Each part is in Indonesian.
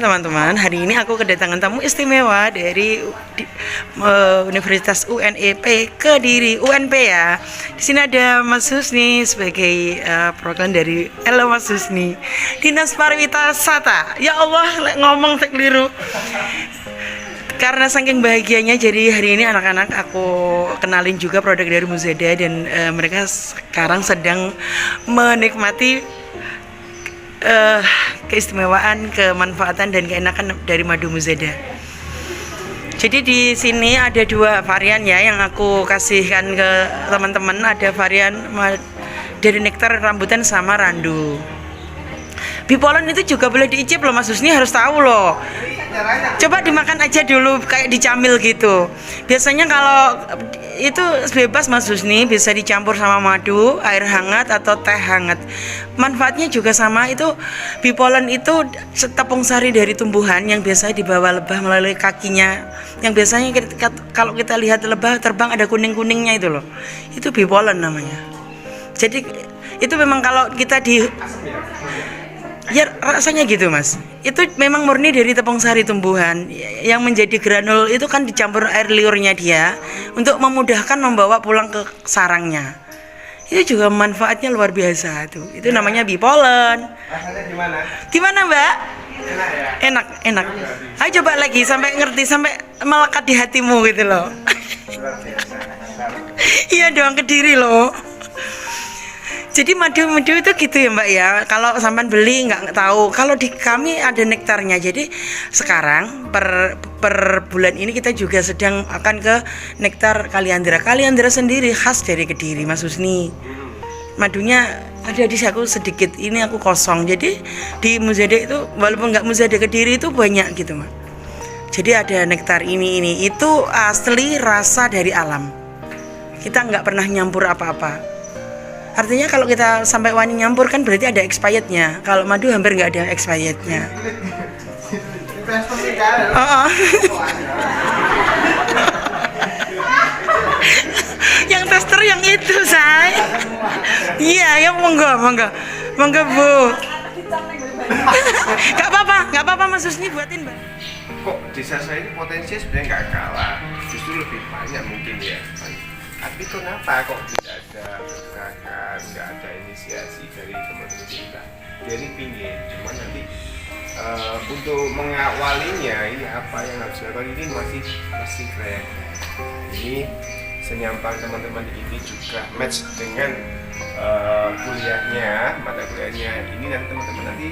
teman-teman, hari ini aku kedatangan tamu istimewa dari Universitas UNEP Kediri, UNP ya. Di sini ada Mas Husni sebagai perwakilan dari Mas Husni, Dinas Pariwisata. Ya Allah, ngomong tak keliru. Karena saking bahagianya, jadi hari ini anak-anak aku kenalin juga produk dari Muzada dan mereka sekarang sedang menikmati keistimewaan, kemanfaatan dan keenakan dari madu Muzada. Jadi di sini ada dua varian ya yang aku kasihkan ke teman-teman. Ada varian dari nektar rambutan sama randu. Bipolen itu juga boleh diicip loh, Mas Husni harus tahu loh. Coba dimakan aja dulu kayak dicamil gitu. Biasanya kalau itu bebas Mas Husni, bisa dicampur sama madu, air hangat atau teh hangat. Manfaatnya juga sama. Itu bipolen itu tepung sari dari tumbuhan yang biasanya dibawa lebah melalui kakinya. Yang biasanya kalau kita lihat lebah terbang ada kuning-kuningnya itu loh. Itu bipolen namanya. Jadi itu memang kalau kita ya rasanya gitu Mas, itu memang murni dari tepung sari tumbuhan yang menjadi granul. Itu kan dicampur air liurnya dia untuk memudahkan membawa pulang ke sarangnya. Itu juga manfaatnya luar biasa tuh. Itu namanya bipolen. Rasanya gimana? Gimana Mbak? Enak ya? Enak. Ayo coba lagi sampai ngerti, sampai melekat di hatimu gitu loh. Luar biasa. Iya dong, Kediri loh. Jadi madu itu gitu ya Mbak ya. Kalau sampan beli nggak tahu. Kalau di kami ada nektarnya. Jadi sekarang per bulan ini kita juga sedang akan ke nektar Kaliandra. Kaliandra sendiri khas dari Kediri Mas Husni. Madunya ada di aku sedikit. Ini aku kosong. Jadi di Muzada itu walaupun nggak Muzada Kediri itu banyak gitu Mas. Jadi ada nektar ini itu asli rasa dari alam. Kita nggak pernah nyampur apa-apa. Artinya kalau kita sampai wani nyampur kan berarti ada expirednya. Kalau madu hampir nggak ada expirednya. Yang tester yang itu say. Iya, yang monggo Bu. Gak apa-apa Mas Husni buatin Mbak. Kok desa saya ini potensinya sebenarnya nggak kalah, justru lebih banyak mungkin ya. Tapi kenapa kok tidak ada pergerakan, nggak ada inisiasi dari teman-teman kita? Jadi pingin, cuman nanti untuk mengawalinya ini apa yang harus dilakukan ini masih keren. Ini senyampang teman-teman ini juga match dengan kuliahnya, mata kuliahnya ini, dan teman-teman nanti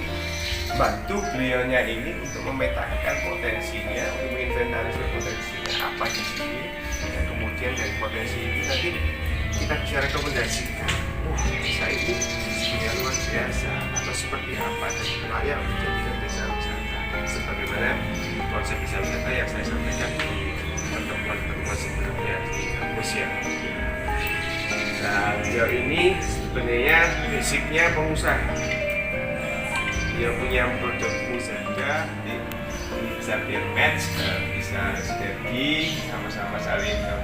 bantu beliaunya ini untuk memetakan potensinya, untuk menginventarisir potensinya apa di sini, dan kemudian dari potensi ini nanti kita bisa rekomendasikan, desa ini sebenarnya luar biasa atau seperti apa dan layak menjadikan desa wisata. Sebagaimana konsep desa wisata yang saya sampaikan di pertemuan sebelumnya di kampus ya. Nah, beliau ini sebenarnya basicnya pengusaha. Dia punya produk Muzada, bisa biar match, bisa sinergi, sama-sama saling salah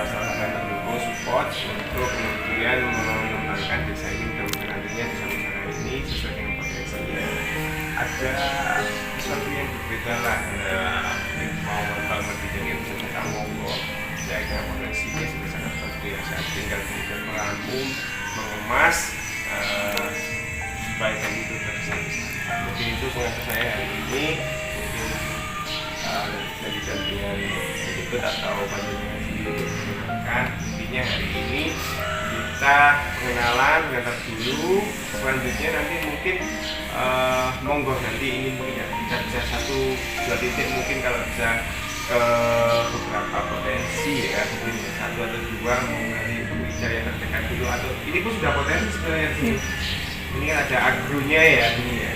satu mendukung support untuk kemudian mengembangkan desa ini. Mudah-mudahan nantinya desa Muzada ini sesuai dengan potensinya. Ada sesuatu yang berbeda lah, mau membangun di dunia wisata monggo. Saya kira potensinya sudah sangat luar biasa. Tinggal kemudian merampung, mengemas supaya itu terjadi. Mungkin itu pengakuan saya hari ini. Mungkin dari gantian berikut atau panjangnya sendiri menggunakan. Intinya hari ini kita pengenalan, mengantar dulu. Selanjutnya nanti mungkin monggo nanti ini mungkin ya, kita bisa 1-2 titik mungkin kalau bisa ke beberapa potensi ya, mungkin 1 atau 2 mungkin nanti bicara yang terdekat dulu, atau ini pun sudah potensi sebenarnya di sini. Ini kan ada agronya ya, ini ya,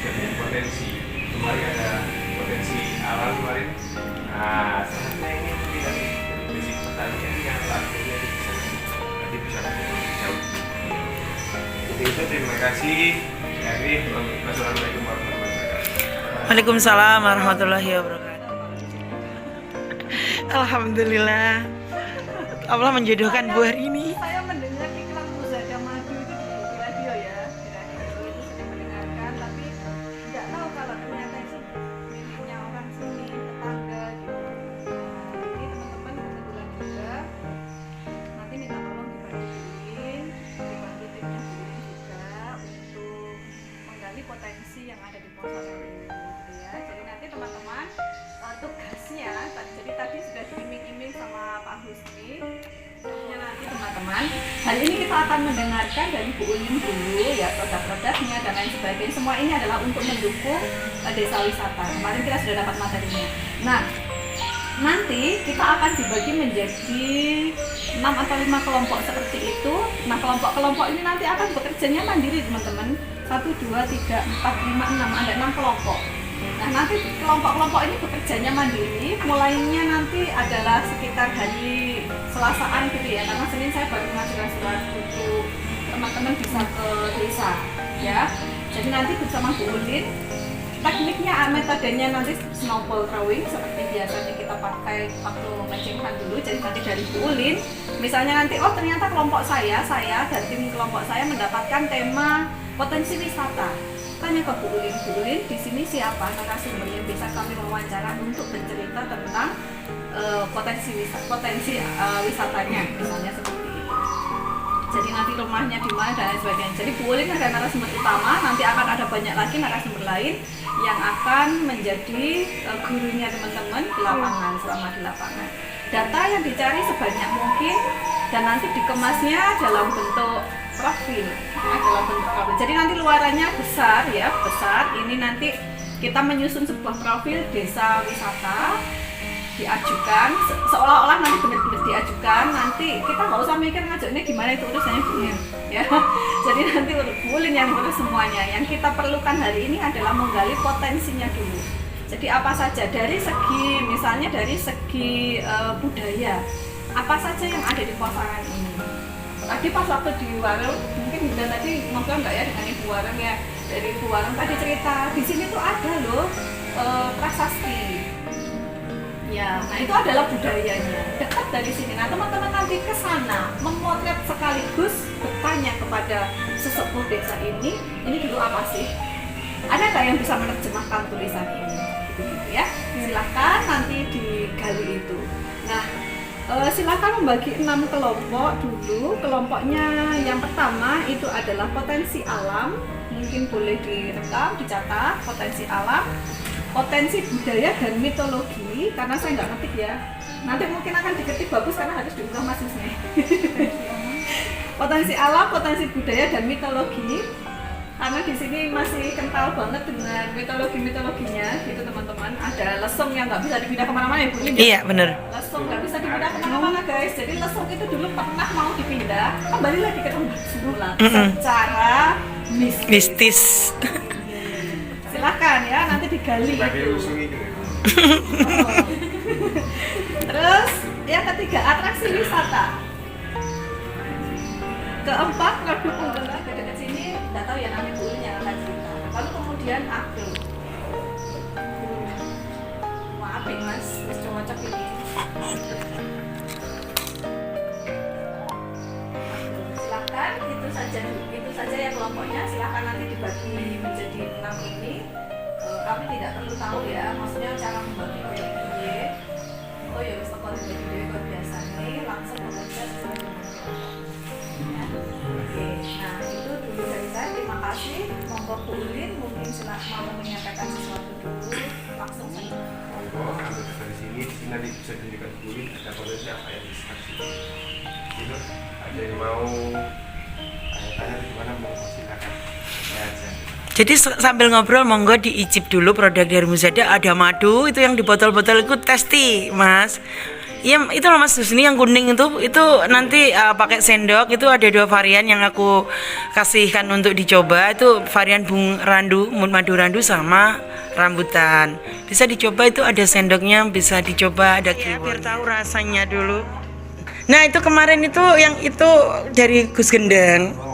jadi potensi. Kemarin ada potensi alam kemarin. Nah, sebenarnya ini mungkin dari basic pertanian yang agronya itu bisa nanti bisa lebih jauh. Jadi itu terima kasih. Wassalamualaikum warahmatullahi wabarakatuh. Waalaikumsalam warahmatullahi wabarakatuh. Alhamdulillah Allah menjodohkan Bu hari ini. Saya mendengar iklan Muzada madu itu di radio ya, di radio itu sering mendengarkan, tapi tidak Pak Husni. Selanjutnya nanti teman-teman, hari ini kita akan mendengarkan dari Bu Ulin dulu ya, produk-produknya dan lain sebagainya. Semua ini adalah untuk mendukung desa wisata. Kemarin kita sudah dapat materinya. Nah, nanti kita akan dibagi menjadi 6 atau 5 kelompok seperti itu. Nah, kelompok-kelompok ini nanti akan bekerjanya mandiri teman-teman. 1, 2, 3, 4, 5, 6, ada 6 kelompok. Nah, nanti kelompok-kelompok ini bekerjanya mandiri. Mulainya nanti adalah sekitar hari Selasaan gitu ya, karena Senin saya baru ngasih surat untuk teman-teman bisa ke desa ya. Jadi nanti bersama Bu Ulin, tekniknya, metodenya nanti snowball drawing seperti biasanya kita pakai waktu matchingkan dulu. Jadi nanti dari Bu Ulin, misalnya nanti oh ternyata kelompok saya dan tim kelompok saya mendapatkan tema potensi wisata. Tanya ke Bu Ulin di sini siapa narasumber yang bisa kami wawancara untuk bercerita tentang potensi wisatanya, misalnya seperti itu. Jadi nanti rumahnya di mana dan lain sebagainya. Jadi Bu Ulin ada narasumber utama, nanti akan ada banyak lagi narasumber lain yang akan menjadi gurunya teman-teman di lapangan, selama di lapangan. Data yang dicari sebanyak mungkin dan nanti dikemasnya dalam bentuk profil, dalam bentuk profil. Jadi nanti luarannya besar ya, besar. Ini nanti kita menyusun sebuah profil desa wisata, diajukan seolah-olah nanti benar-benar diajukan. Nanti kita nggak usah mikir ngajaknya gimana, itu urusannya Bu Ulin ya. Jadi nanti Bu Ulin yang urus semuanya. Yang kita perlukan hari ini adalah menggali potensinya dulu. Jadi apa saja dari segi, misalnya dari segi budaya, apa saja yang ada di Pasaran ini. Tadi pas waktu di warung, mungkin udah tadi ngobrol nggak ya dengan Ibu Warung ya, dari Ibu Warung tadi cerita di sini tuh ada loh prasasti. Ya, nah itu adalah budayanya, dekat dari sini. Nah teman-teman nanti ke sana memotret sekaligus bertanya kepada sesepuh desa ini dulu apa sih? Ada nggak yang bisa menerjemahkan tulisan ini? Gitu ya. Silahkan nanti digali itu. Nah, silakan membagi 6 kelompok dulu. Kelompoknya yang pertama itu adalah potensi alam, mungkin boleh direkam, dicatat potensi alam, potensi budaya dan mitologi, karena saya nggak ngetik ya. Nanti mungkin akan diketik bagus karena harus diunggah Mas Husni. Potensi alam, potensi budaya dan mitologi. Karena di sini masih kental banget dengan mitologinya, gitu teman-teman. Ada lesung yang nggak bisa dipindah kemana-mana ya Bu Lin? Iya bener. Lesung nggak bisa dipindah kemana-mana guys. Jadi lesung itu dulu pernah mau dipindah, kembali lagi ke tempat semula secara mistis. Silahkan ya, nanti digali itu. Terus yang ketiga, atraksi wisata. Keempat, produk unggulan. Dekat sini nggak tahu ya, namanya Bu Ulin yang akan cerita. Lalu kemudian agro. Maaf ya Mas, cocok ini. Silakan, itu saja ya kelompoknya. Silakan nanti dibagi menjadi 6 ini. Kami tidak perlu tahu ya, maksudnya cara membagi kayak gini. Oh ya, wis teko dibagi dhewe biasa nih, langsung bekerja sesuai dengan ya. Oke, nah itu dulu dari saya. Terima kasih. Monggo Bu Ulin, mungkin mau menyampaikan sesuatu dulu, langsung saja. Monggo, ambil dari sini nanti bisa tunjukkan Bu Ulin ada potensi apa yang bisa gitu. Ada yang mau tanya di mana, mau silakan aja. Jadi sambil ngobrol monggo diicip dulu produk dari Muzada. Ada madu itu yang di botol-botol itu testi Mas. Iya itu loh Mas Husni yang kuning itu nanti pakai sendok. Itu ada 2 varian yang aku kasihkan untuk dicoba. Itu varian madu randu sama rambutan. Bisa dicoba, itu ada sendoknya, bisa dicoba, ada ya, biar tahu rasanya dulu. Nah itu kemarin itu yang itu dari Gus Gendeng.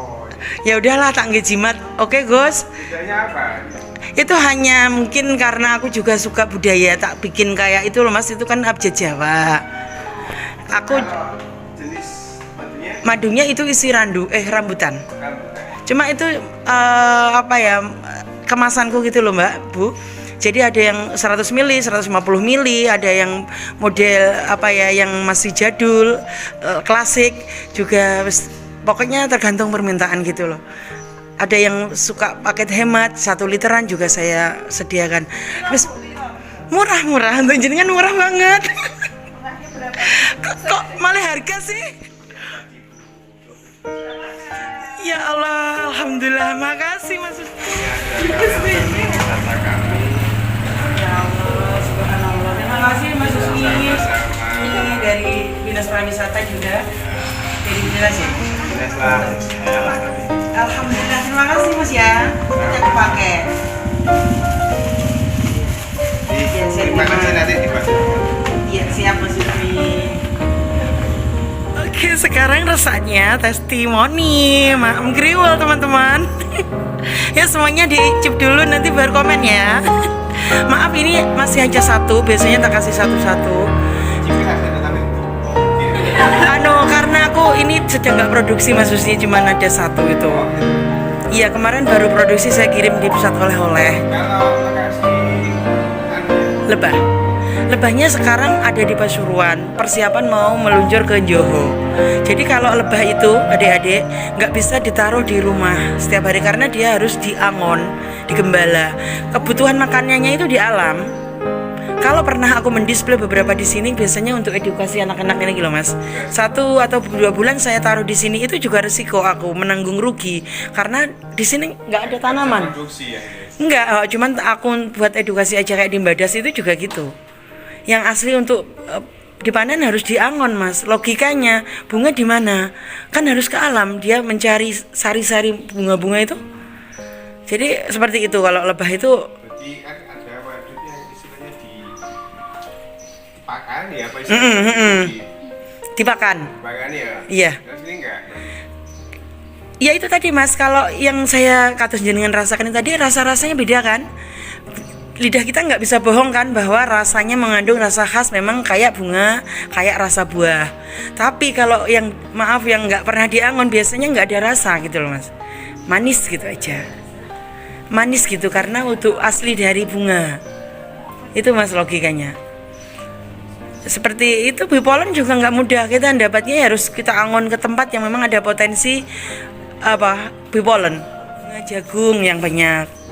Ya udahlah tak ngejimat. Oke Gus. Bedanya apa? Itu hanya mungkin karena aku juga suka budaya, tak bikin kayak itu loh Mas, itu kan abjad Jawa. Aku jenis madunya itu isi rambutan. Cuma itu apa ya, kemasanku gitu loh Mbak Bu. Jadi ada yang 100 ml, 150 ml, ada yang model apa ya yang masih jadul, klasik juga. Pokoknya tergantung permintaan gitu loh. Ada yang suka paket hemat 1 literan juga saya sediakan. Terus murah-murah, untuk jenengan murah banget. Murahnya Kok malah harga sih? Ya Allah, alhamdulillah, makasih Mas Husni. Wisata kami. Ya Allah, subhanallah. Terima kasih Mas Husni. Sama-sama. Ini dari Dinas Pariwisata juga. Dari Dinas ya. Dinas lah. Alhamdulillah, terima kasih Mas ya. Kita dipakai. Terima kasih nanti dipasang. Iya, siap Mas Husni. Oke, sekarang rasanya testimoni Maem Griwel teman-teman. Ya semuanya diicip dulu nanti baru komen ya. Maaf ini masih aja satu, biasanya tak kasih satu-satu. Cipin hasilnya tapi Karena aku ini sedang nggak produksi Mas Husni, cuma ada satu itu. Iya kemarin baru produksi, saya kirim di pusat oleh-oleh. kalau lokasi Lebah. Lebahnya sekarang ada di Pasuruan, persiapan mau meluncur ke Johor. Jadi kalau lebah itu adik-adik nggak bisa ditaruh di rumah setiap hari karena dia harus diangon, digembala. Kebutuhan makanannya itu di alam. Kalau pernah aku mendisplay beberapa di sini, biasanya untuk edukasi anak-anak ini gitu Mas. 1 atau 2 bulan saya taruh di sini itu juga resiko aku menanggung rugi karena di sini nggak ada tanaman. produksi ya guys. Enggak, cuman aku buat edukasi aja kayak di Mbadas itu juga gitu. Yang asli untuk dipanen harus diangon Mas. Logikanya bunga di mana? Kan harus ke alam, dia mencari sari-sari bunga-bunga itu. Jadi seperti itu kalau lebah itu. Jadi kan ada waduk yang istilahnya dipakan ya apa istilahnya? Dipakan. Dipakan ya. Iya. Terus ini enggak. Ya itu tadi Mas, kalau yang saya kata jenengan rasakan tadi rasa-rasanya beda kan? Lidah kita nggak bisa bohong kan bahwa rasanya mengandung rasa khas memang kayak bunga, kayak rasa buah. Tapi kalau yang maaf yang nggak pernah diangon biasanya nggak ada rasa gitu loh Mas. Manis gitu aja. Manis gitu karena untuk asli dari bunga. Itu Mas logikanya. Seperti itu bipolen juga nggak mudah, kita dapatnya harus kita angon ke tempat yang memang ada potensi bipolen. Bunga jagung yang banyak.